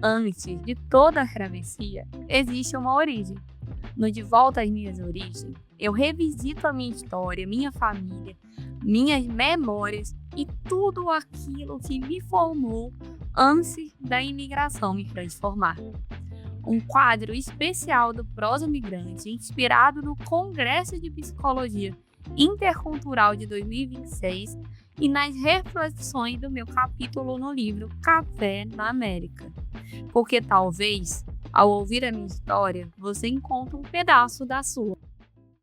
Antes de toda a travessia, existe uma origem. No De Volta às Minhas Origens, eu revisito a minha história, minha família, minhas memórias e tudo aquilo que me formou antes da imigração me transformar. Um quadro especial do Prosa Migrante, inspirado no Congresso de Psicologia Intercultural de 2026 e nas reflexões do meu capítulo no livro Café na América. Porque talvez, ao ouvir a minha história, você encontre um pedaço da sua.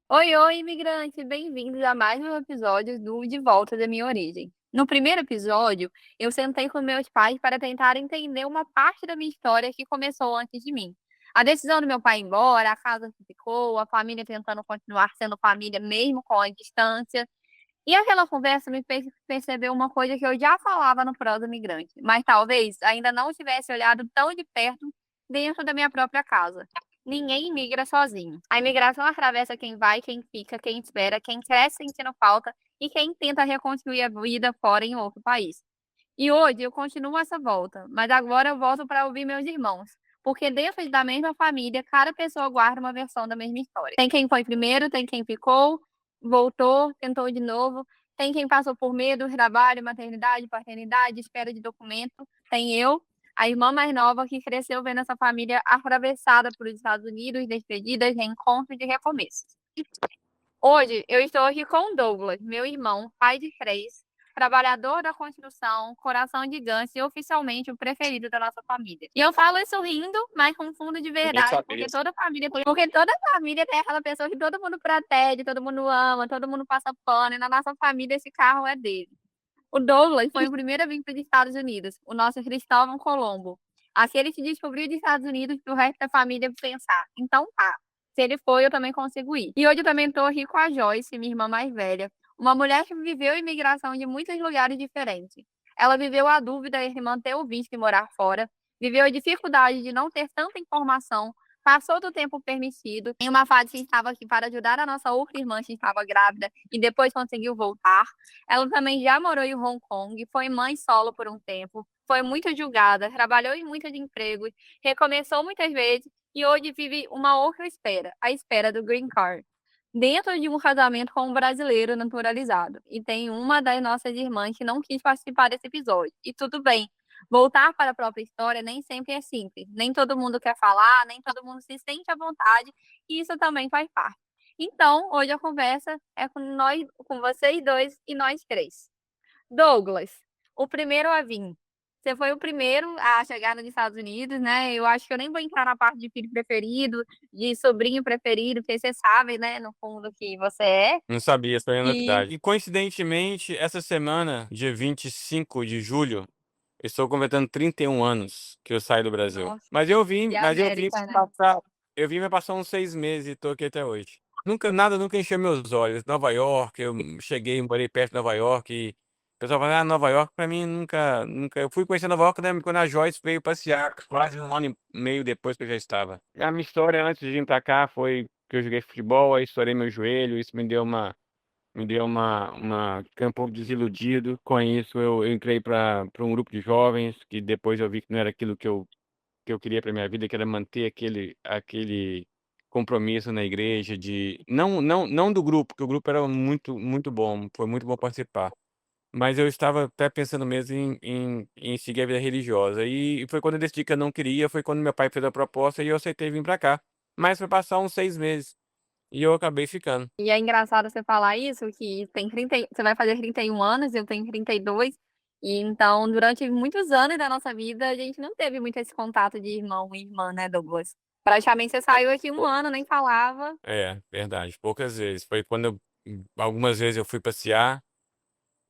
Oi, oi, imigrante! Bem-vindos a mais um episódio do De Volta da Minha Origem. No primeiro episódio, eu sentei com meus pais para tentar entender uma parte da minha história que começou antes de mim. A decisão do meu pai ir embora, a casa que ficou, a família tentando continuar sendo família mesmo com a distância. E aquela conversa me fez perceber uma coisa que eu já falava no Prosa Migrante, mas talvez ainda não tivesse olhado tão de perto dentro da minha própria casa. Ninguém migra sozinho. A imigração atravessa quem vai, quem fica, quem espera, quem cresce sentindo falta e quem tenta reconstruir a vida fora em outro país. E hoje eu continuo essa volta, mas agora eu volto para ouvir meus irmãos. Porque dentro da mesma família, cada pessoa guarda uma versão da mesma história. Tem quem foi primeiro, tem quem ficou, voltou, tentou de novo. Tem quem passou por medo, trabalho, maternidade, paternidade, espera de documento. Tem eu, a irmã mais nova, que cresceu vendo essa família atravessada por Estados Unidos, despedidas, reencontros e recomeços. Hoje eu estou aqui com o Douglas, meu irmão, pai de três, trabalhador da construção, coração gigante e oficialmente o preferido da nossa família. E eu falo isso rindo, mas com fundo de verdade, porque toda família tem aquela pessoa que todo mundo protege, todo mundo ama, todo mundo passa pano, e na nossa família esse carro é dele. O Douglas foi o primeiro a vir para os Estados Unidos, o nosso Cristóvão Colombo. Assim ele se descobriu dos Estados Unidos para o resto da família pensar. Então tá, se ele foi, eu também consigo ir. E hoje eu também estou aqui com a Joyce, minha irmã mais velha, uma mulher que viveu imigração de muitos lugares diferentes. Ela viveu a dúvida entre manter o visto e morar fora, viveu a dificuldade de não ter tanta informação, passou do tempo permitido, em uma fase que estava aqui para ajudar a nossa outra irmã que estava grávida e depois conseguiu voltar. Ela também já morou em Hong Kong, foi mãe solo por um tempo, foi muito julgada, trabalhou em muitos empregos, recomeçou muitas vezes e hoje vive uma outra espera, a espera do Green Card, dentro de um casamento com um brasileiro naturalizado. E tem uma das nossas irmãs que não quis participar desse episódio. E tudo bem, voltar para a própria história nem sempre é simples. Nem todo mundo quer falar, nem todo mundo se sente à vontade, e isso também faz parte. Então, hoje a conversa é com nós, com vocês dois e nós três. Douglas, o primeiro a vir. Você foi o primeiro a chegar nos Estados Unidos, né? Eu acho que eu nem vou entrar na parte de filho preferido, de sobrinho preferido, porque você sabe, né, no fundo que você é. Não sabia, essa foi a E novidade. E coincidentemente, essa semana, dia 25 de julho, eu estou completando 31 anos que eu saí do Brasil. nossa, de Mas eu vim América, né? passar, eu vim pra passar uns 6 meses e tô aqui até hoje. Nunca encheu meus olhos. Nova York, eu cheguei, morei perto de Nova York e o pessoal fala, Nova York pra mim nunca. Eu fui conhecer Nova York, né, quando a Joyce veio passear, quase um ano e meio depois que eu já estava. A minha história antes de vir pra cá foi que eu joguei futebol, aí estourei meu joelho, isso fiquei um pouco desiludido com isso. Eu entrei para um grupo de jovens que depois eu vi que não era aquilo que eu queria para minha vida, que era manter aquele compromisso na igreja de não do grupo, que o grupo era muito bom, foi muito bom participar. Mas eu estava até pensando mesmo em seguir a vida religiosa. E foi quando eu decidi que eu não queria, foi quando meu pai fez a proposta e eu aceitei vir para cá. Mas foi passar uns 6 meses e eu acabei ficando. E é engraçado você falar isso, que tem 30, você vai fazer 31 anos, eu tenho 32. E então, durante muitos anos da nossa vida, a gente não teve muito esse contato de irmão e irmã, né, Douglas? Praticamente você saiu aqui um ano, nem falava. É, verdade, poucas vezes. Foi quando algumas vezes eu fui passear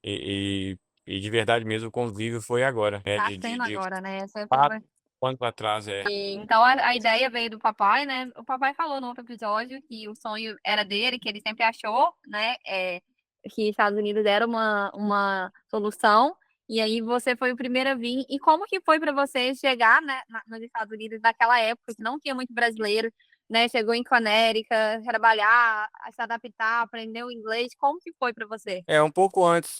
e de verdade mesmo o convívio foi agora. É, Tá de sendo agora, né? Essa quatro foi. anos atrás, é. Então a ideia veio do papai, né? O papai falou no outro episódio que o sonho era dele, que ele sempre achou, né? Que Estados Unidos era uma solução. E aí você foi o primeiro a vir. E como que foi para você chegar, né, nos Estados Unidos naquela época, que não tinha muito brasileiro, né? Chegou em Conérica, trabalhar, a se adaptar, aprender o inglês. Como que foi para você? É, um pouco antes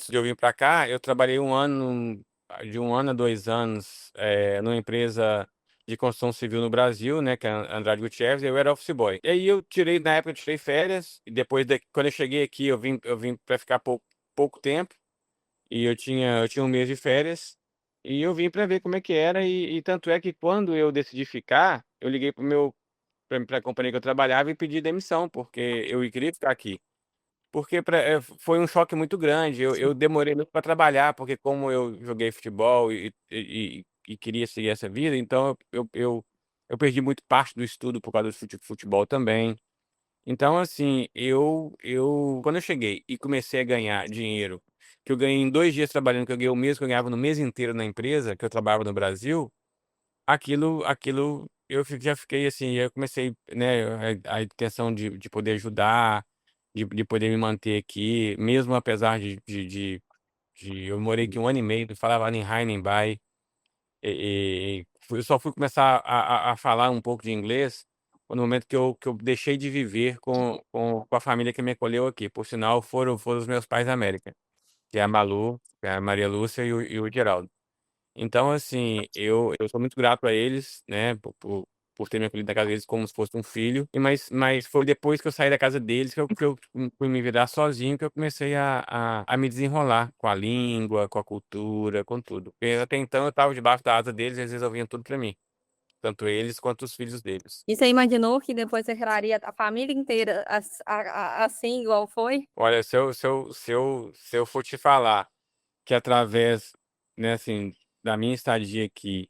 de eu vir para cá, eu trabalhei um ano de 1 ano a 2 anos, numa empresa de construção civil no Brasil, né, que é a Andrade Gutierrez, eu era office boy. E aí na época eu tirei férias, e depois quando eu cheguei aqui, eu vim para ficar pouco tempo, e eu tinha 1 mês de férias, e eu vim para ver como é que era, e tanto é que quando eu decidi ficar, eu liguei pra companhia que eu trabalhava e pedi demissão, porque eu queria ficar aqui. Porque foi um choque muito grande, eu demorei muito para trabalhar, porque como eu joguei futebol e queria seguir essa vida, então eu perdi muito parte do estudo por causa do futebol também. Então, assim, eu quando eu cheguei e comecei a ganhar dinheiro, que eu ganhei em 2 dias trabalhando, que eu ganhei o mesmo que eu ganhava no mês inteiro na empresa, que eu trabalhava no Brasil, aquilo já fiquei assim, eu comecei, né, a intenção de poder ajudar, de poder me manter aqui, mesmo apesar de eu morei aqui 1 ano e meio, não falava nem hi nem bye, eu só fui começar a falar um pouco de inglês no momento que eu deixei de viver com a família que me acolheu aqui, por sinal foram os meus pais da América, que é a Malu, que é a Maria Lúcia e o Geraldo. Então, assim, eu sou muito grato a eles, né, por ter me acolhido na casa deles como se fosse um filho, mas foi depois que eu saí da casa deles que eu fui me virar sozinho, que eu comecei a me desenrolar com a língua, com a cultura, com tudo. Porque até então eu estava debaixo da asa deles e eles resolviam tudo pra mim, tanto eles quanto os filhos deles. E você imaginou que depois você criaria a família inteira assim, igual foi? Olha, se eu for te falar que através, né, assim, da minha estadia aqui,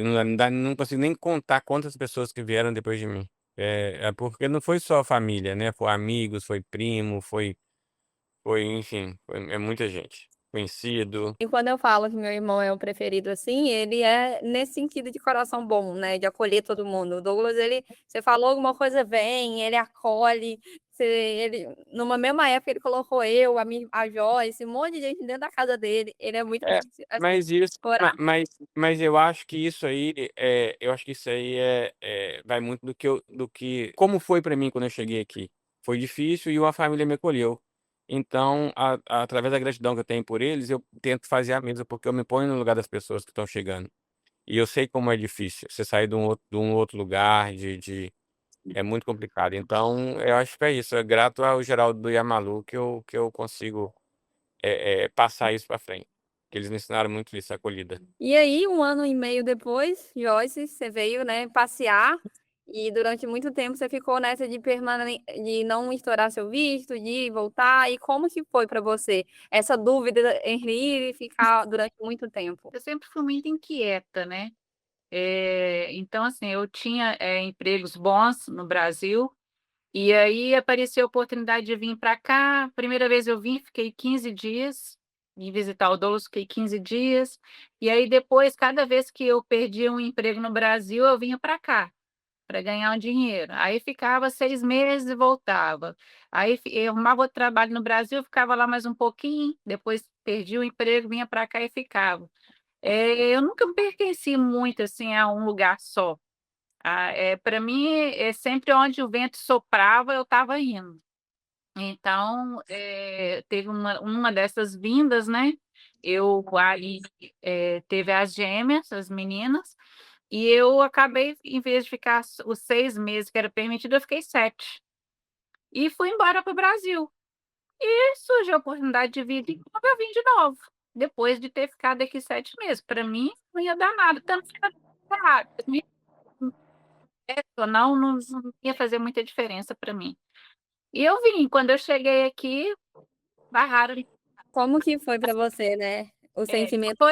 não consigo nem contar quantas pessoas que vieram depois de mim. É porque não foi só família, né, foi amigos, foi primo, enfim, é muita gente. Conhecido. E quando eu falo que meu irmão é o preferido assim, ele é nesse sentido de coração bom, né, de acolher todo mundo. O Douglas, ele você falou alguma coisa, vem, ele acolhe, numa mesma época ele colocou eu, a Joyce, um monte de gente dentro da casa dele, ele é muito É, assim, mas isso coração. mas eu acho que isso aí, eu acho que isso aí vai muito do que como foi pra mim quando eu cheguei aqui. Foi difícil e uma família me acolheu. Então, através da gratidão que eu tenho por eles, eu tento fazer a mesma, porque eu me ponho no lugar das pessoas que estão chegando. E eu sei como é difícil você sair de um outro lugar, é muito complicado. Então, eu acho que é isso, é grato ao Geraldo e à Malu que eu consigo, passar isso pra frente, que eles me ensinaram muito isso, a acolhida. E aí, 1 ano e meio depois, Joyce, você veio, né, passear e durante muito tempo você ficou nessa de não estourar seu visto, de ir e voltar. E como que foi para você essa dúvida entre ir e ficar durante muito tempo? Eu sempre fui muito inquieta, né? Então, assim, eu tinha empregos bons no Brasil, e aí apareceu a oportunidade de vir para cá. Primeira vez eu vim, fiquei 15 dias, e visitar o Douglas, fiquei 15 dias, e aí depois, cada vez que eu perdia um emprego no Brasil, eu vinha para cá, para ganhar um dinheiro. Aí ficava 6 meses e voltava. Aí eu arrumava outro trabalho no Brasil, ficava lá mais um pouquinho, depois perdi o emprego, vinha para cá e ficava. Eu nunca me pertenci muito assim a um lugar só. Para mim, é sempre onde o vento soprava, eu estava indo. Então, teve uma dessas vindas, né? Eu aí teve as gêmeas, as meninas, e eu acabei, em vez de ficar os 6 meses que era permitido, eu fiquei 7. E fui embora para o Brasil. E surgiu a oportunidade de vir de novo, eu vim de novo, depois de ter ficado aqui 7 meses. Para mim, não ia dar nada, tanto que errado. Não ia fazer muita diferença para mim. E eu vim, quando eu cheguei aqui, barraram. Como que foi para você, né, o É, sentimento?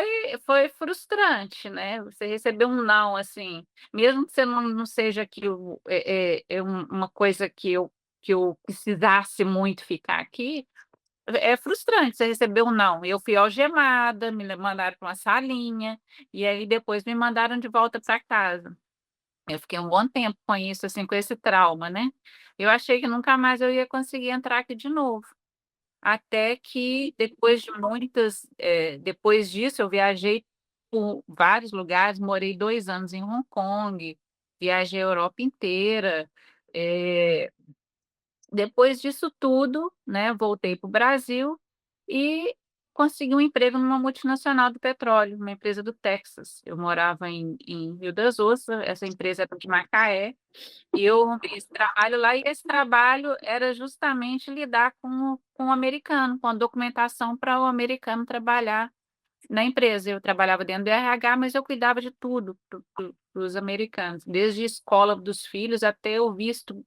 foi frustrante, né? Você receber um não, assim, mesmo que você não seja aquilo, uma coisa que eu precisasse muito ficar aqui, é frustrante você receber um não. Eu fui algemada, mandaram para uma salinha, e aí depois me mandaram de volta para casa. Eu fiquei um bom tempo com isso, assim, com esse trauma, né. Eu achei que nunca mais eu ia conseguir entrar aqui de novo, até que depois disso eu viajei por vários lugares, morei 2 anos em Hong Kong, viajei a Europa inteira. eh Depois disso tudo, né, voltei para o Brasil e consegui um emprego numa multinacional do petróleo, uma empresa do Texas. Eu morava em Rio das Ostras, essa empresa era de Macaé, e eu arrumei esse trabalho lá, e esse trabalho era justamente lidar com o americano, com a documentação para o americano trabalhar na empresa. Eu trabalhava dentro do RH, mas eu cuidava de tudo para os americanos, desde a escola dos filhos até o visto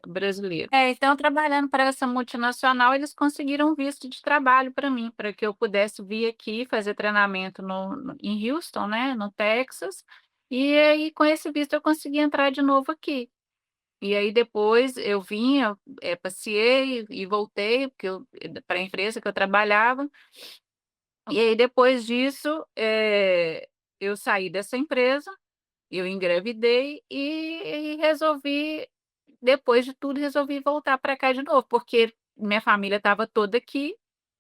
brasileiro. Então, trabalhando para essa multinacional, eles conseguiram um visto de trabalho para mim, para que eu pudesse vir aqui fazer treinamento em Houston, né, no Texas, e aí com esse visto eu consegui entrar de novo aqui. E aí depois eu vim, eu, passeei e voltei para a empresa que eu trabalhava. E aí, depois disso, eu saí dessa empresa, eu engravidei e resolvi, depois de tudo, resolvi voltar para cá de novo, porque minha família estava toda aqui,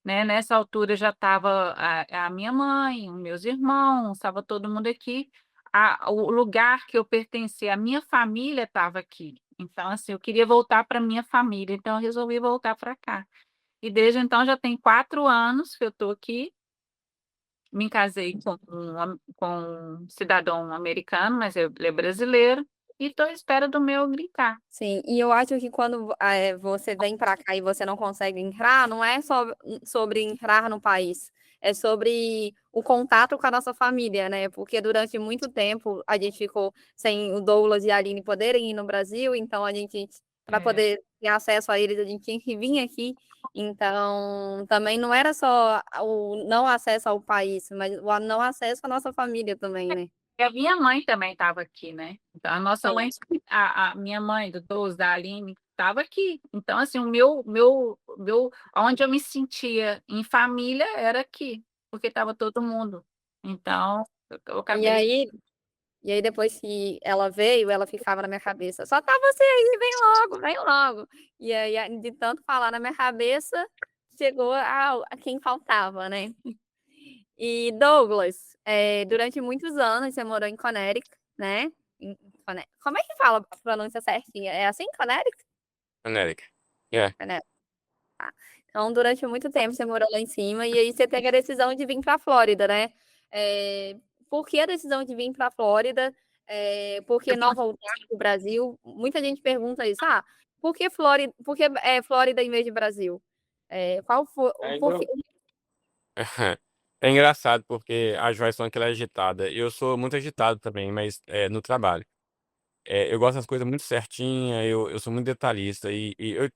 né? Nessa altura já estava a minha mãe, os meus irmãos, estava todo mundo aqui. O lugar que eu pertencia, a minha família estava aqui. Então, assim, eu queria voltar para minha família, então eu resolvi voltar para cá. E desde então já tem 4 anos que eu estou aqui. Me casei com um cidadão americano, mas ele é brasileiro, e estou à espera do meu green card. Sim, e eu acho que quando você vem para cá e você não consegue entrar, não é só sobre entrar no país, é sobre o contato com a nossa família, né? Porque durante muito tempo a gente ficou sem o Douglas e a Aline poderem ir no Brasil, então a gente, para poder ter acesso a eles, a gente tinha que vir aqui. Então, também não era só o não acesso ao país, mas o não acesso à nossa família também, né? E a minha mãe também estava aqui, né? Então, a nossa Sim. mãe, a minha mãe, do Douglas, da Aline, estava aqui. Então, assim, o meu, onde eu me sentia em família era aqui, porque estava todo mundo. Então, eu E acabei. aí, depois que ela veio, ela ficava na minha cabeça, só tá você aí, vem logo, vem logo. E aí, de tanto falar na minha cabeça, chegou a quem faltava, né? E Douglas, durante muitos anos você morou em Connecticut, né? Como é que fala a pronúncia certinha? É assim, Connecticut? Connecticut. Yeah. Connecticut. Tá. Então, durante muito tempo você morou lá em cima e aí você teve a decisão de vir para a Flórida, né? Por que a decisão de vir para a Flórida? Por que não voltar para o Brasil? Muita gente pergunta isso. Por que Flórida, Flórida em vez de Brasil? Qual foi o porquê? É engraçado porque a Joyce que ela é agitada. Eu sou muito agitado também, mas no trabalho. Eu gosto das coisas muito certinhas, eu sou muito detalhista. E eu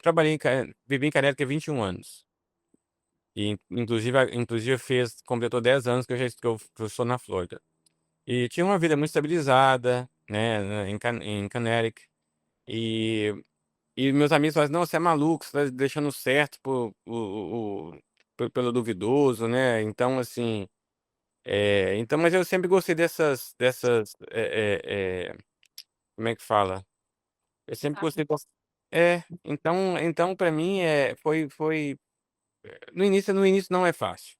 vivi em Connecticut há 21 anos. E inclusive completou 10 anos que eu estou na Flórida. E tinha uma vida muito estabilizada, né, em Connecticut. E, e meus amigos falavam, não, você é maluco, você está deixando certo pelo duvidoso, né? Então, assim, mas eu sempre gostei como é que fala? Eu sempre gostei então para mim no início não é fácil.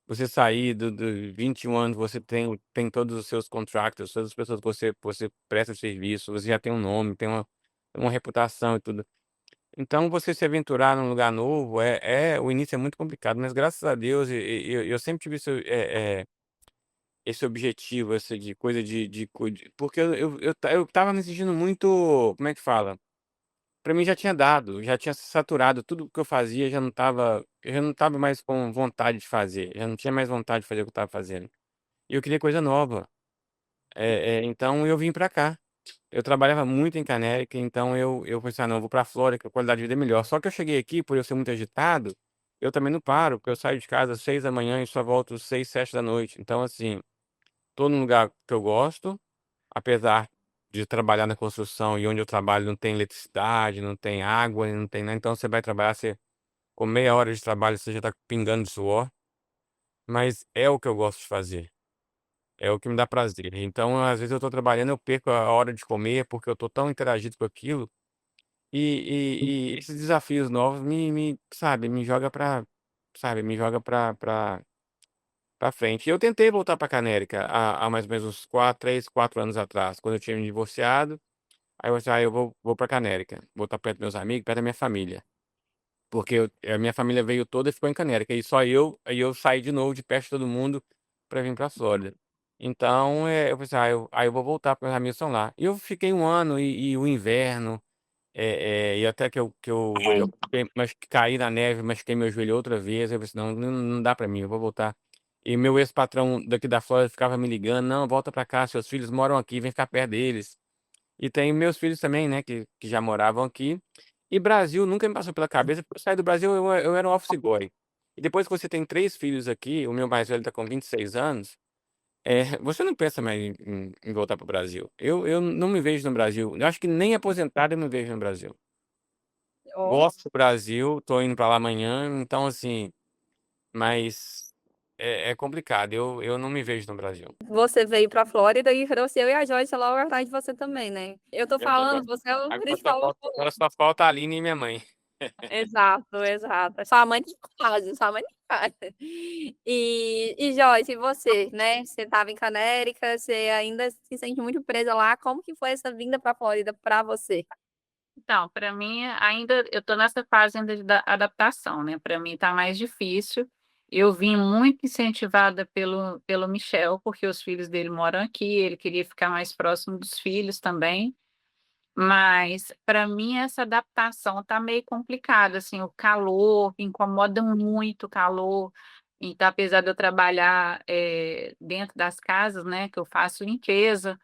Você sair do 21 anos, você tem todos os seus contractors, todas as pessoas que você presta serviço, você já tem um nome, tem uma reputação e tudo. Então você se aventurar num lugar novo, o início é muito complicado, mas graças a Deus eu sempre tive esse objetivo, essa de coisa porque eu tava me sentindo muito, como é que fala? Pra mim já tinha dado, já tinha saturado, tudo que eu fazia eu já não tava mais com vontade de fazer, já não tinha mais vontade de fazer o que eu tava fazendo. E eu queria coisa nova. Então eu vim pra cá. Eu trabalhava muito em Canérica, então eu pensei, não, eu vou pra Flórida, que a qualidade de vida é melhor. Só que eu cheguei aqui, por eu ser muito agitado, eu também não paro, porque eu saio de casa às 6 da manhã e só volto às 6, 7 da noite. Então, assim, tô num lugar que eu gosto, apesar de trabalhar na construção e onde eu trabalho não tem eletricidade, não tem água, não tem nada. Então você vai trabalhar, com meia hora de trabalho você já tá pingando de suor. Mas é o que eu gosto de fazer. É o que me dá prazer. Então, às vezes eu tô trabalhando, eu perco a hora de comer, porque eu tô tão interagido com aquilo. E esses desafios novos sabe, me joga pra frente. E eu tentei voltar pra Canérica há mais ou menos uns 3, 4 anos atrás, quando eu tinha me divorciado. Aí eu disse, eu vou pra Canérica, vou estar perto dos meus amigos, perto da minha família. porque a minha família veio toda e ficou em Canérica, e só aí eu saí de novo de perto de todo mundo para vir para Flórida. Então, eu pensei, eu vou voltar, porque meus amigos estão lá. E eu fiquei um ano e o inverno, e até que eu caí na neve, machuquei meu joelho outra vez. Eu pensei, não dá para mim, eu vou voltar. E meu ex-patrão daqui da Flórida ficava me ligando, não, volta para cá, seus filhos moram aqui, vem ficar perto deles. E tem meus filhos também, né, que já moravam aqui. E Brasil nunca me passou pela cabeça, porque eu saí do Brasil, eu era um office boy. E depois que você tem 3 filhos aqui, o meu mais velho tá com 26 anos, você não pensa mais em voltar pro Brasil. Eu não me vejo no Brasil. Eu acho que nem aposentado eu me vejo no Brasil. Ó, Gosto do Brasil, tô indo pra lá amanhã, então assim, mas é complicado. Eu não me vejo no Brasil. você veio pra Flórida e trouxe eu e a Joyce logo atrás de você também, né? Eu tô Eu tô falando, agora, você é o agora só principal. falta, agora só falta a Aline e minha mãe. Exato, exato. Sua mãe tem quase, sua mãe tem quase. E Joyce, e você, né? Você estava em Canérica, você ainda se sente muito presa lá. Como que foi essa vinda para a Flórida para você? Então, para mim, ainda eu estou nessa fase ainda de adaptação, né? Para mim está mais difícil. Eu vim muito incentivada pelo Michel, porque os filhos dele moram aqui, ele queria ficar mais próximo dos filhos também. Mas para mim essa adaptação está meio complicada, assim, o calor me incomoda muito o calor. Então, apesar de eu trabalhar dentro das casas, né, que eu faço limpeza,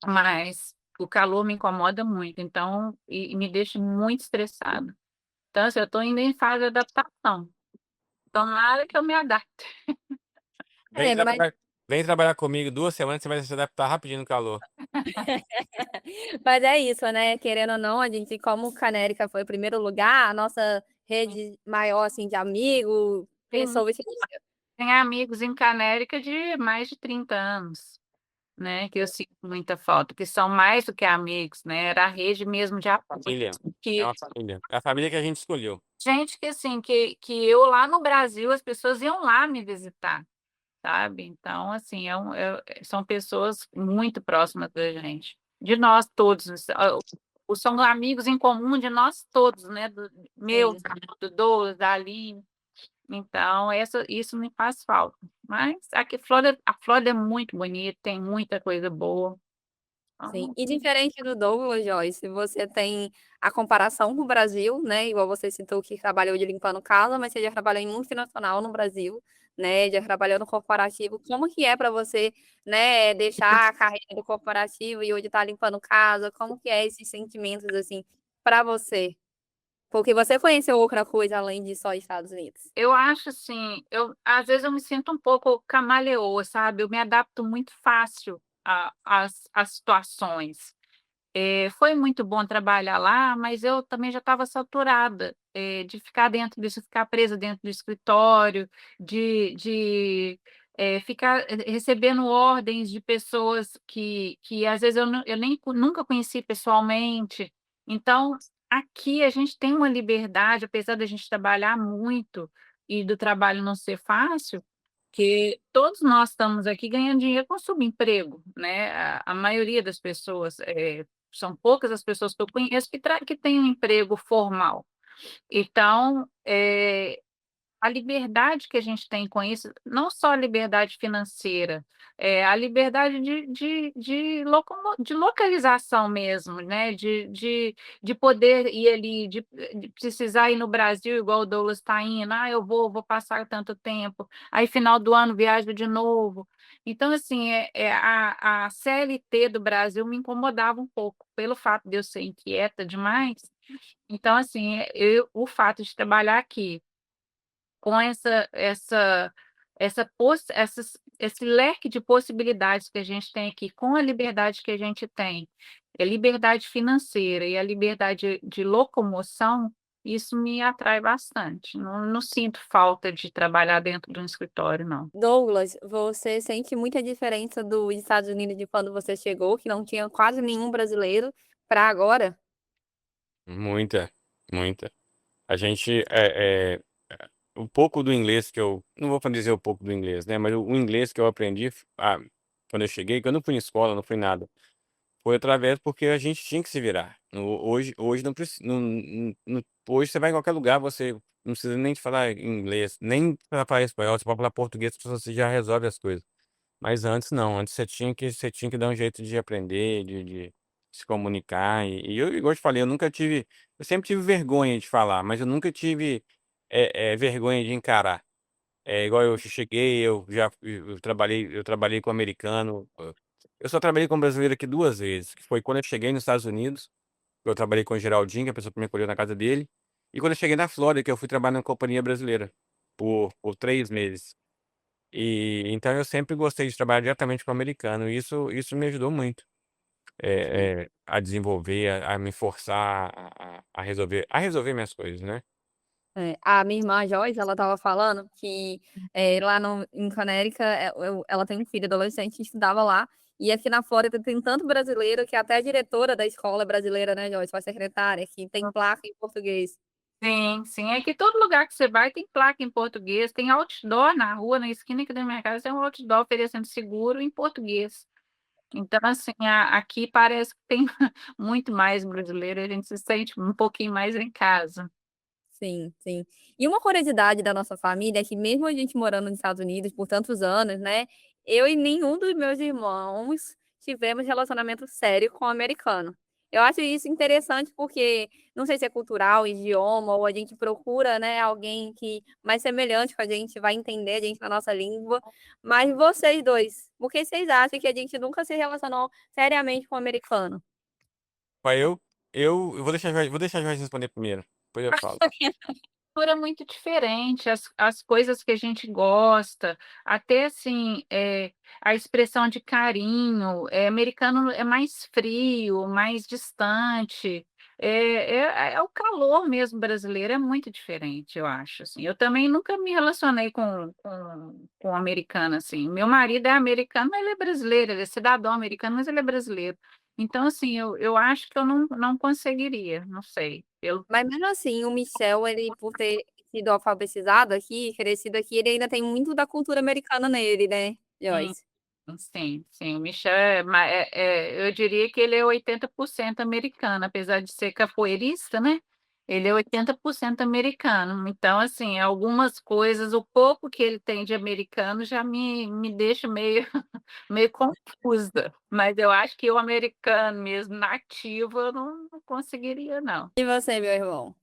mas o calor me incomoda muito, então, e me deixa muito estressada. Então, assim, eu estou ainda em fase de adaptação. Tomara que eu me adapte. Vem Mas, trabalhar, vem trabalhar comigo 2 semanas, você vai se adaptar rapidinho no calor. mas é isso, né? Querendo ou não, a gente, como Canérica foi o primeiro lugar, a nossa rede maior, assim, de amigos, Tem, pessoas. tem amigos em Canérica de mais de 30 anos, né, que eu sinto muita falta, que são mais do que amigos, né? Era a rede mesmo de apoio. Família. É Que uma família. É a família que a gente escolheu. gente que assim, que eu lá no Brasil, as pessoas iam lá me visitar, sabe? Então, assim, são pessoas muito próximas da gente, de nós todos. São amigos em comum de nós todos, né? Meu, Sim. do Douglas, da Aline. Então, isso me faz falta. Mas aqui, a Flórida é muito bonita, tem muita coisa boa. Sim, Então, e diferente do Douglas, Joyce, você tem a comparação com o Brasil, né? Igual você citou que trabalhou de limpando casa, mas você já trabalhou em multinacional no Brasil, né? Já trabalhou no corporativo. Como que é para você, né, deixar a carreira do corporativo e hoje estar limpando casa? Como que é esses sentimentos assim para você? Porque você conheceu outra coisa além de só Estados Unidos. eu acho assim, às vezes eu me sinto um pouco camaleoa, sabe? Eu me adapto muito fácil às situações. Foi muito bom trabalhar lá, mas eu também já estava saturada, de ficar dentro disso, ficar presa dentro do escritório, de ficar recebendo ordens de pessoas que às vezes eu nem nunca conheci pessoalmente. Então, aqui a gente tem uma liberdade, apesar da gente trabalhar muito e do trabalho não ser fácil, que todos nós estamos aqui ganhando dinheiro com subemprego, né? A maioria das pessoas, são poucas as pessoas que eu conheço que têm um emprego formal. Então, a liberdade que a gente tem com isso, não só a liberdade financeira, a liberdade de localização mesmo, né? De poder ir ali, de precisar ir no Brasil, igual o Douglas está indo, eu vou passar tanto tempo, aí final do ano viajo de novo. Então, assim, a CLT do Brasil me incomodava um pouco, pelo fato de eu ser inquieta demais. Então, assim, o fato de trabalhar aqui com esse leque de possibilidades que a gente tem aqui, com a liberdade que a gente tem, a liberdade financeira e a liberdade de locomoção, isso me atrai bastante. Não sinto falta de trabalhar dentro de um escritório, não. Douglas, você sente muita diferença dos Estados Unidos de quando você chegou, que não tinha quase nenhum brasileiro, para agora? Muita, muita. A gente, o pouco do inglês que eu, não vou dizer o pouco do inglês, né? Mas o inglês que eu aprendi quando eu cheguei, que eu não fui em escola, não fui nada. Foi através porque a gente tinha que se virar. Hoje não precisa. Hoje você vai em qualquer lugar, você não precisa nem de falar inglês, nem para falar espanhol, você pode falar português, você já resolve as coisas. Mas antes não, antes você tinha que dar um jeito de aprender, de se comunicar. E eu, igual eu te falei, eu sempre tive vergonha de falar, mas eu nunca tive vergonha de encarar. É igual eu cheguei, eu trabalhei com americano. Eu só trabalhei com brasileiro aqui 2 vezes, que foi quando eu cheguei nos Estados Unidos, eu trabalhei com o Geraldinho, que é a pessoa que me acolheu na casa dele, e quando eu cheguei na Flórida, que eu fui trabalhar na companhia brasileira por 3 meses. E então eu sempre gostei de trabalhar diretamente com o americano, e isso me ajudou muito a desenvolver, a me forçar a resolver minhas coisas, né? A minha irmã Joyce, ela estava falando que lá em Connecticut, ela tem um filho adolescente que estudava lá, e aqui na Flórida tem tanto brasileiro que até a diretora da escola é brasileira, né, Joyce? A secretária, que tem placa em português. Sim, sim. É que todo lugar que você vai tem placa em português, tem outdoor na rua, na esquina aqui da minha casa, tem um outdoor oferecendo seguro em português. Então, assim, aqui parece que tem muito mais brasileiro, a gente se sente um pouquinho mais em casa. Sim, sim. E uma curiosidade da nossa família é que mesmo a gente morando nos Estados Unidos por tantos anos, né, eu e nenhum dos meus irmãos tivemos relacionamento sério com o americano. Eu acho isso interessante porque não sei se é cultural, idioma, ou a gente procura, né, alguém que mais semelhante com a gente, vai entender a gente na nossa língua. Mas vocês dois, por que vocês acham que a gente nunca se relacionou seriamente com o americano? Aí eu vou deixar a Joyce responder primeiro, depois eu falo. Cultura muito diferente, as coisas que a gente gosta, até assim, a expressão de carinho, americano é mais frio, mais distante, é o calor mesmo brasileiro, é muito diferente, eu acho, assim. Eu também nunca me relacionei com americano, assim. Meu marido é americano, mas ele é brasileiro, ele é cidadão americano, mas ele é brasileiro. Então, assim, eu acho que eu não conseguiria, não sei. Mas mesmo assim, o Michel, ele por ter sido alfabetizado aqui, crescido aqui, ele ainda tem muito da cultura americana nele, né, Sim, Joyce? sim, sim. O Michel eu diria que ele é 80% americano, apesar de ser capoeirista, né? Ele é 80% americano. Então, assim, algumas coisas, o pouco que ele tem de americano já me deixa meio, meio confusa. Mas eu acho que o americano mesmo, nativo, eu não conseguiria, não. E você, meu irmão?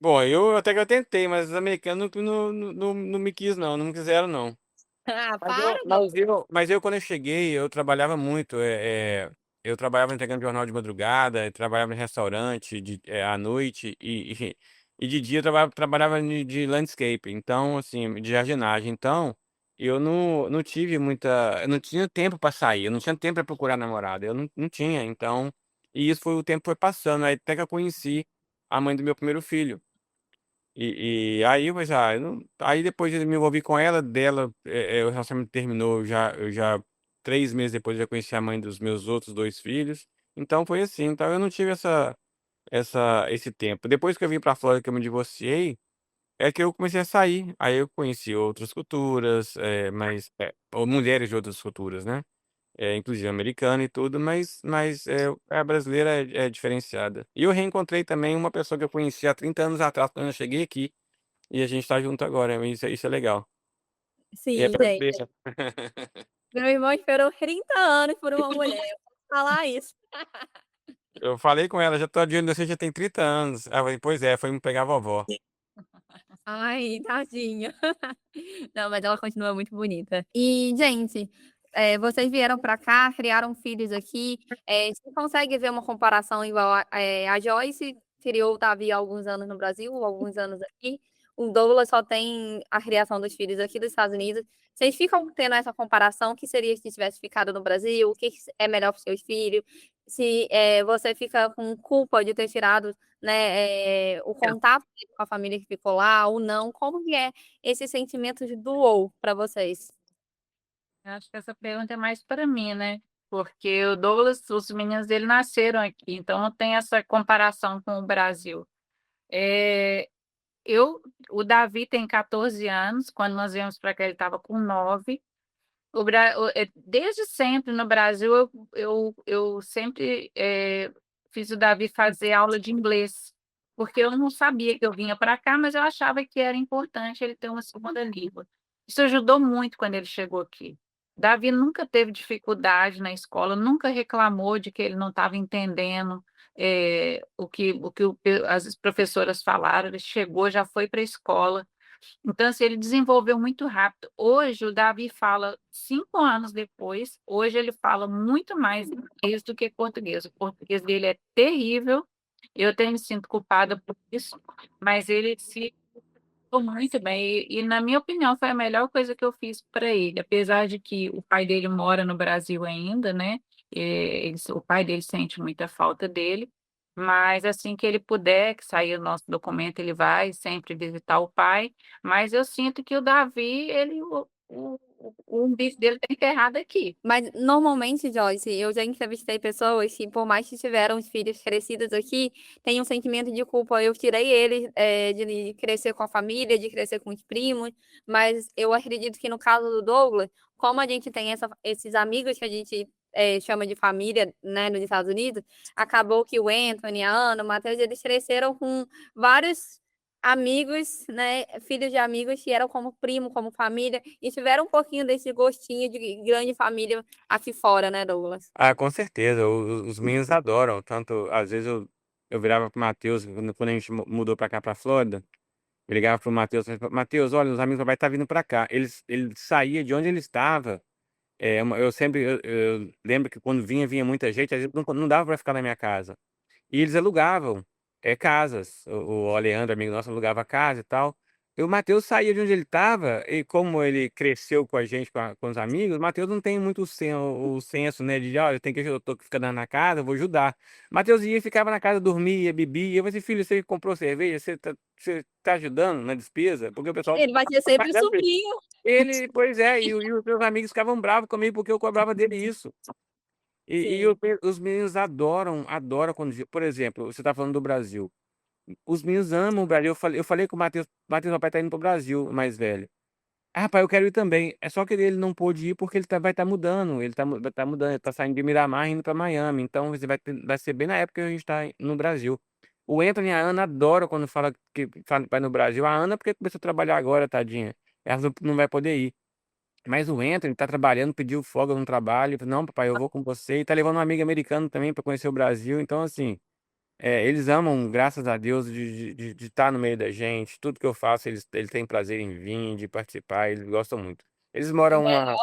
Bom, eu até que eu tentei, mas os americanos não me quis, não me quiseram, não. Ah, Mas para, eu, não. mas eu, mas eu quando eu cheguei, eu trabalhava muito. Eu trabalhava entregando jornal de madrugada, eu trabalhava em restaurante à noite e de dia eu trabalhava de landscape, então, assim, de jardinagem. Então, eu não tive eu não tinha tempo para sair, eu não tinha tempo para procurar namorada, eu não tinha. Então, e isso o tempo foi passando, aí até que eu conheci a mãe do meu primeiro filho. E aí, aí depois eu me envolvi com ela, o relacionamento terminou, eu já 3 meses depois eu já conheci a mãe dos meus outros 2 filhos. Então foi assim, então eu não tive esse tempo. Depois que eu vim pra Flórida, que eu me divorciei, é que eu comecei a sair. Aí eu conheci outras culturas, ou mulheres de outras culturas, né? Inclusive americana e tudo, mas a brasileira é diferenciada. E eu reencontrei também uma pessoa que eu conheci há 30 anos atrás, quando eu cheguei aqui. E a gente tá junto agora, isso é legal. E é Sim, gente. brasileira. Meu irmão esperou 30 anos por uma mulher. Eu posso falar isso. Eu falei com ela, já tô de olho, você já tem 30 anos. Ela falou, pois é, foi me pegar a vovó. Ai, tadinha. Não, mas ela continua muito bonita. E, gente, vocês vieram pra cá, criaram filhos aqui. Você consegue ver uma comparação igual a Joyce criou o Davi há alguns anos no Brasil, alguns anos aqui. O Douglas só tem a criação dos filhos aqui dos Estados Unidos. Vocês ficam tendo essa comparação? O que seria se tivesse ficado no Brasil? O que é melhor para os seus filhos? Se você fica com culpa de ter tirado, né, o contato com a família que ficou lá ou não? Como que é esse sentimento de doou para vocês? Eu acho que essa pergunta é mais para mim, né? Porque o Douglas, os meninos dele nasceram aqui, então não tem essa comparação com o Brasil. É, o Davi tem 14 anos, quando nós viemos para cá ele estava com 9. Desde sempre no Brasil, eu sempre fiz o Davi fazer aula de inglês, porque eu não sabia que eu vinha para cá, mas eu achava que era importante ele ter uma segunda língua. Isso ajudou muito quando ele chegou aqui. Davi nunca teve dificuldade na escola, nunca reclamou de que ele não estava entendendo as professoras falaram. Ele chegou, já foi para a escola. Então, assim, ele desenvolveu muito rápido. Hoje, o Davi fala 5 anos depois. Hoje, ele fala muito mais inglês do que português. O português dele é terrível. Eu até me sinto culpada por isso, mas ele se ficou muito bem. Na minha opinião, foi a melhor coisa que eu fiz para ele. Apesar de que o pai dele mora no Brasil ainda, né? O pai dele sente muita falta dele. Mas assim que ele puder, que sair o nosso documento, ele vai sempre visitar o pai. Mas eu sinto que o Davi, o umbigo dele está enterrado aqui. Mas normalmente, Joyce, eu já entrevistei pessoas que, por mais que tiveram os filhos crescidos aqui, têm um sentimento de culpa. Eu tirei eles de crescer com a família, de crescer com os primos, mas eu acredito que no caso do Douglas, como a gente tem esses amigos que a gente chama de família, né, nos Estados Unidos, acabou que o Anthony, a Ana, o Matheus, eles cresceram com vários amigos, né, filhos de amigos que eram como primo, como família, e tiveram um pouquinho desse gostinho de grande família aqui fora, né, Douglas? Ah, com certeza, os meninos adoram, tanto, às vezes eu virava pro Matheus, quando a gente mudou pra cá, pra Flórida, eu ligava pro Matheus, falava, Matheus, olha, os amigos do papai tá vindo pra cá. Ele saía de onde ele estava. Eu sempre, eu lembro que quando vinha muita gente, às vezes não dava pra ficar na minha casa. E eles alugavam casas. O Alejandro, amigo nosso, alugava casa e tal. E o Matheus saía de onde ele estava, e como ele cresceu com a gente, com os amigos, o Matheus não tem muito o senso, né, de, olha, eu tô ficando na casa, eu vou ajudar. O Matheus ia, ficava na casa, dormia, bebia. Eu falei assim, filho, você comprou cerveja, você tá ajudando na despesa? Porque o pessoal Ele vai ser sempre o sobrinho. pois é, e os meus amigos ficavam bravos comigo porque eu cobrava dele isso. Sim. Os meninos adoram quando, por exemplo, você tá falando do Brasil. Os meninos amam o Brasil. Eu falei com o Matheus, meu pai tá indo pro Brasil, o mais velho. Ah, pai, eu quero ir também. É só que ele não pôde ir porque vai estar mudando. Vai tá mudando, ele tá saindo de Miramar e indo pra Miami. Então vai ser bem na época que a gente tá no Brasil. O Anthony e a Ana adoram quando fala que vai no Brasil. A Ana, porque começou a trabalhar agora, tadinha. Ela não vai poder ir. Mas o Anthony tá trabalhando, pediu folga no trabalho. Falei, não, papai, eu vou com você. E tá levando um amigo americano também para conhecer o Brasil. Então, assim, eles amam, graças a Deus, de estar no meio da gente. Tudo que eu faço, eles têm prazer em vir, de participar. Eles gostam muito. Eles O moram lá. melhor, o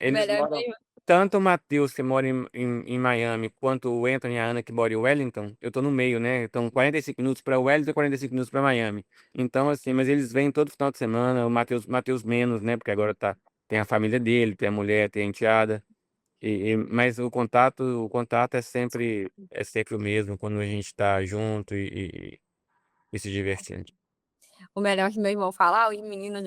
Eles melhor é moram. ver. Tanto o Matheus, que mora em Miami, quanto o Anthony e a Ana, que mora em Wellington. Eu tô no meio, né? Então, 45 minutos para Wellington e 45 minutos para Miami. Então, assim, mas eles vêm todo final de semana. O Matheus menos, né? Porque agora tem a família dele, tem a mulher, tem a enteada. Mas o contato é sempre o mesmo quando a gente tá junto e se divertindo. O melhor que meu irmão fala, os meninos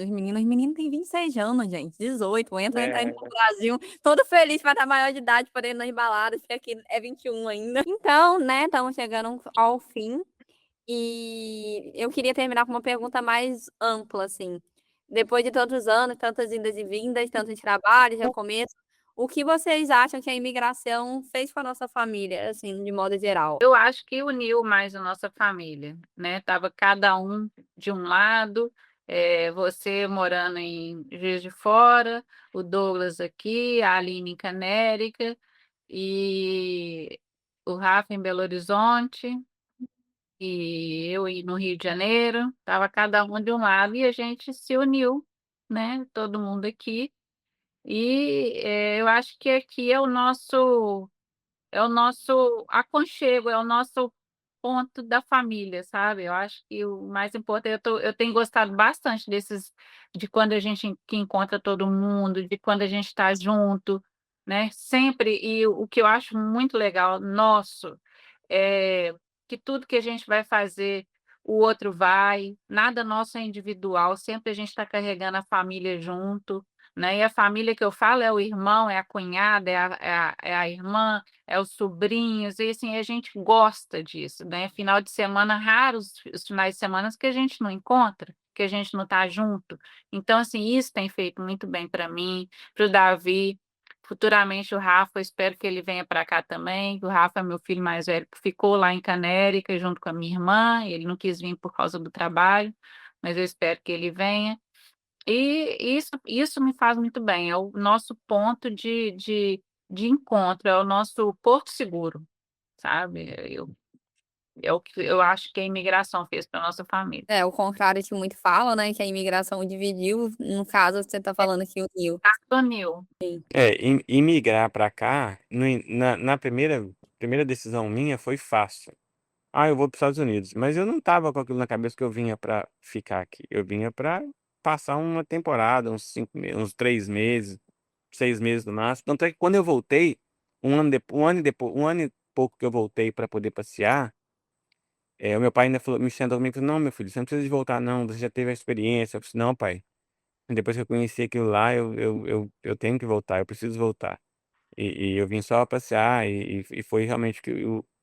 têm 26 anos, gente, 18, entra tá indo pro É, Brasil, todo feliz para estar maior de idade, podendo ir nas baladas, que aqui é 21 ainda. Então, né, estamos chegando ao fim. E eu queria terminar com uma pergunta mais ampla, assim. Depois de tantos anos, tantas indas e vindas, tantos trabalhos, recomeço, o que vocês acham que a imigração fez com a nossa família, assim, de modo geral? Eu acho que uniu mais a nossa família, né? Tava cada um de um lado, você morando em Juiz de Fora, o Douglas aqui, a Aline em Canérica e o Rafa em Belo Horizonte e eu no Rio de Janeiro. Tava cada um de um lado e a gente se uniu, né? Todo mundo aqui. E eu acho que aqui é o nosso aconchego, é o nosso ponto da família, sabe? Eu acho que o mais importante, eu tenho gostado bastante de quando a gente que encontra todo mundo, de quando a gente está junto, né? Sempre, e o que eu acho muito legal, nosso, é que tudo que a gente vai fazer, o outro vai, nada nosso é individual, sempre a gente está carregando a família junto, né? E a família que eu falo é o irmão, é a cunhada, é a irmã, é os sobrinhos, e assim, a gente gosta disso, né? Final de semana, raros os finais de semana que a gente não encontra, que a gente não está junto. Então, assim, isso tem feito muito bem para mim, para o Davi. Futuramente o Rafa, eu espero que ele venha para cá também. O Rafa é meu filho mais velho, que ficou lá em Canérica junto com a minha irmã. Ele não quis vir por causa do trabalho, mas eu espero que ele venha. E isso me faz muito bem. É o nosso ponto de encontro, é o nosso porto seguro, sabe? É o que eu acho que a imigração fez para nossa família. É, o contrário que muito fala, né? Que a imigração dividiu. No caso, você tá falando que uniu. Unil. Imigrar para cá, na primeira decisão minha foi fácil. Ah, eu vou para os Estados Unidos. Mas eu não tava com aquilo na cabeça que eu vinha para ficar aqui. Eu vinha para passar uma temporada, uns 3 meses, 6 meses no máximo. Tanto é que quando eu voltei, um ano e pouco que eu voltei para poder passear, o meu pai ainda falou, me sentou comigo e falou, não, meu filho, você não precisa de voltar, não. Você já teve a experiência. Eu disse, não, pai. Depois que eu conheci aquilo lá, eu tenho que voltar, eu preciso voltar. E eu vim só pra passear e foi realmente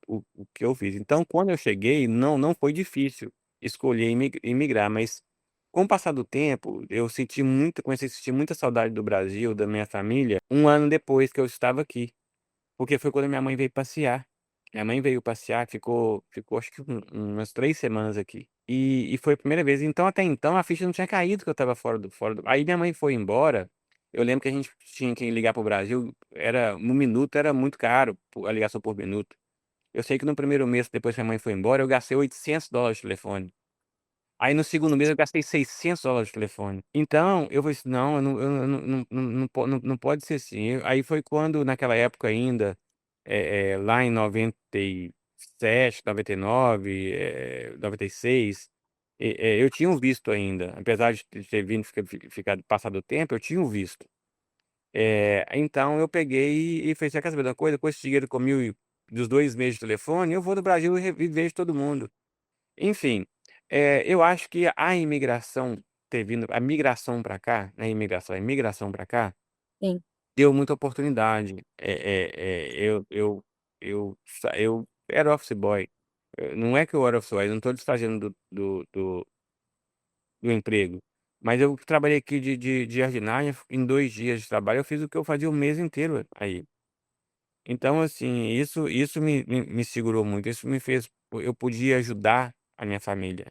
o que eu fiz. Então, quando eu cheguei, não foi difícil escolher imigrar, mas com o passar do tempo, comecei a sentir muita saudade do Brasil, da minha família, um ano depois que eu estava aqui. Porque foi quando minha mãe veio passear. Minha mãe veio passear, ficou acho que umas 3 semanas aqui. E foi a primeira vez. Então, até então, a ficha não tinha caído que eu estava fora do. Aí minha mãe foi embora. Eu lembro que a gente tinha que ligar pro Brasil, no minuto era muito caro a ligação por minuto. Eu sei que no primeiro mês, depois que minha mãe foi embora, eu gastei US$ 800 de telefone. Aí no segundo mês eu gastei US$ 600 de telefone. Então, eu falei assim, não, não pode ser assim. Aí foi quando, naquela época ainda, lá em 97, 99, 96, eu tinha um visto ainda. Apesar de ter vindo ficado passado o tempo, eu tinha um visto. Então eu peguei e falei assim, quer saber de uma coisa? Com esse dinheiro que eu dos 2 meses de telefone, eu vou no Brasil e vejo todo mundo. Enfim, eu acho que a migração para cá, né, a imigração para cá, Sim. deu muita oportunidade. Eu era office boy. Não é que eu era office boy, não estou desfazendo do emprego, mas eu trabalhei aqui de jardinagem, em 2 dias de trabalho eu fiz o que eu fazia o mês inteiro aí. Então, assim, isso me segurou muito, isso me fez eu podia ajudar a minha família.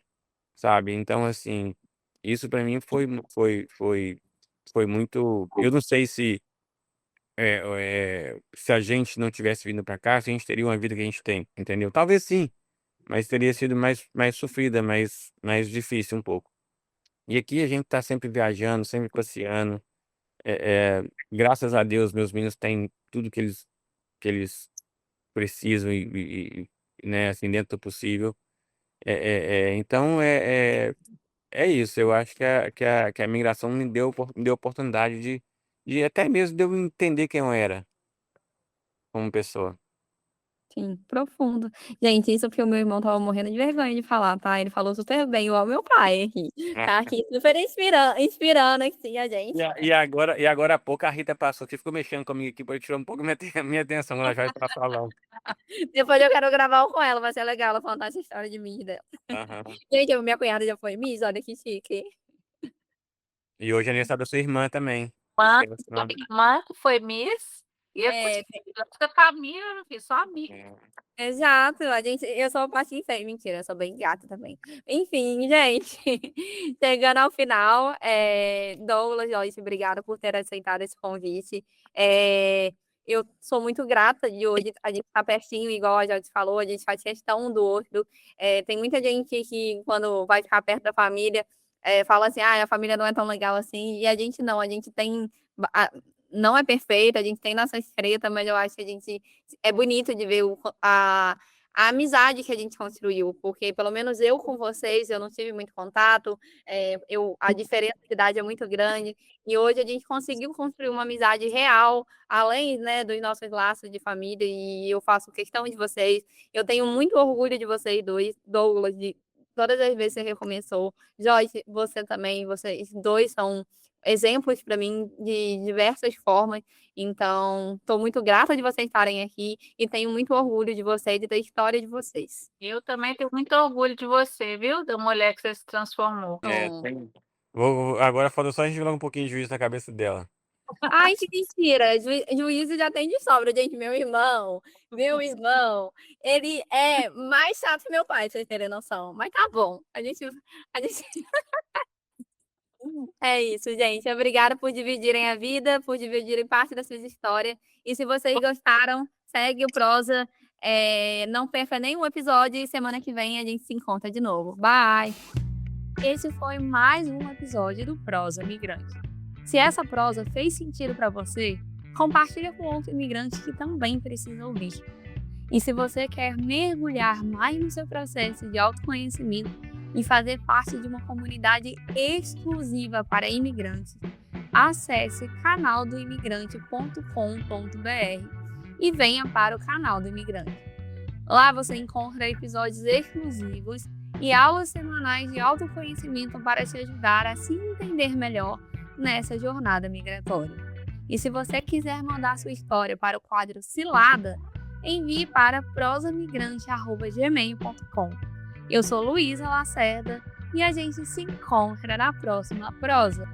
Sabe, então assim, isso pra mim foi muito. Eu não sei se a gente não tivesse vindo pra cá, se a gente teria uma vida que a gente tem, entendeu? Talvez sim, mas teria sido mais sofrida, mais difícil um pouco. E aqui a gente tá sempre viajando, sempre passeando, graças a Deus meus meninos têm tudo que eles precisam né, assim, dentro do possível. Então é isso, eu acho que a migração me deu oportunidade de até mesmo de eu entender quem eu era como pessoa. Sim, profundo. Gente, isso porque o meu irmão estava morrendo de vergonha de falar, tá? Ele falou super bem, igual meu pai aqui. Tá aqui super inspirando aqui a gente. E agora há pouco a Rita passou que ficou mexendo comigo aqui para tirar um pouco minha atenção quando ela já está falando. Depois eu quero gravar um com ela, vai ser legal ela contar essa história de mim dela. Aham. Gente, minha cunhada já foi Miss, olha que chique. E hoje é aniversário da sua irmã também. Irmã, Esqueci o nome. irmã que foi Miss, e É, a família, meu filho, só amiga. exato, eu sou patinho feio, mentira, eu sou bem gata também. Enfim, gente, chegando ao final, Douglas, Joyce, obrigada por ter aceitado esse convite. Eu sou muito grata de hoje a gente estar pertinho, igual a Joyce falou, a gente faz questão um do outro. Tem muita gente que, quando vai ficar perto da família, fala assim, a família não é tão legal assim, e a gente não, a gente tem. Não é perfeita, a gente tem nossas tretas, mas eu acho que a gente é bonito de ver a amizade que a gente construiu, porque pelo menos eu com vocês, eu não tive muito contato, a diferença de idade é muito grande, e hoje a gente conseguiu construir uma amizade real, além, né, dos nossos laços de família, e eu faço questão de vocês, eu tenho muito orgulho de vocês dois, Douglas, de todas as vezes que você recomeçou, Joyce, você também, vocês dois são exemplos para mim de diversas formas. Então, estou muito grata de vocês estarem aqui e tenho muito orgulho de vocês e da história de vocês. Eu também tenho muito orgulho de você, viu? Da mulher que você se transformou. Agora falta só a gente jogar um pouquinho de juízo na cabeça dela. Ai, que mentira! Juízo já tem de sobra, gente. Meu irmão, ele é mais chato que meu pai, pra vocês terem noção. Mas tá bom. A gente... É isso, gente. Obrigada por dividirem a vida, por dividirem parte das suas histórias. E se vocês gostaram, segue o Prosa. Não perca nenhum episódio e semana que vem a gente se encontra de novo. Bye! Esse foi mais um episódio do Prosa Migrante. Se essa prosa fez sentido para você, compartilha com outro imigrante que também precisa ouvir. E se você quer mergulhar mais no seu processo de autoconhecimento e fazer parte de uma comunidade exclusiva para imigrantes, acesse canaldoimigrante.com.br e venha para o Canal do Imigrante. Lá você encontra episódios exclusivos e aulas semanais de autoconhecimento para te ajudar a se entender melhor nessa jornada migratória. E se você quiser mandar sua história para o quadro Cilada, envie para prosamigrante@gmail.com. Eu sou Luísa Lacerda e a gente se encontra na próxima prosa.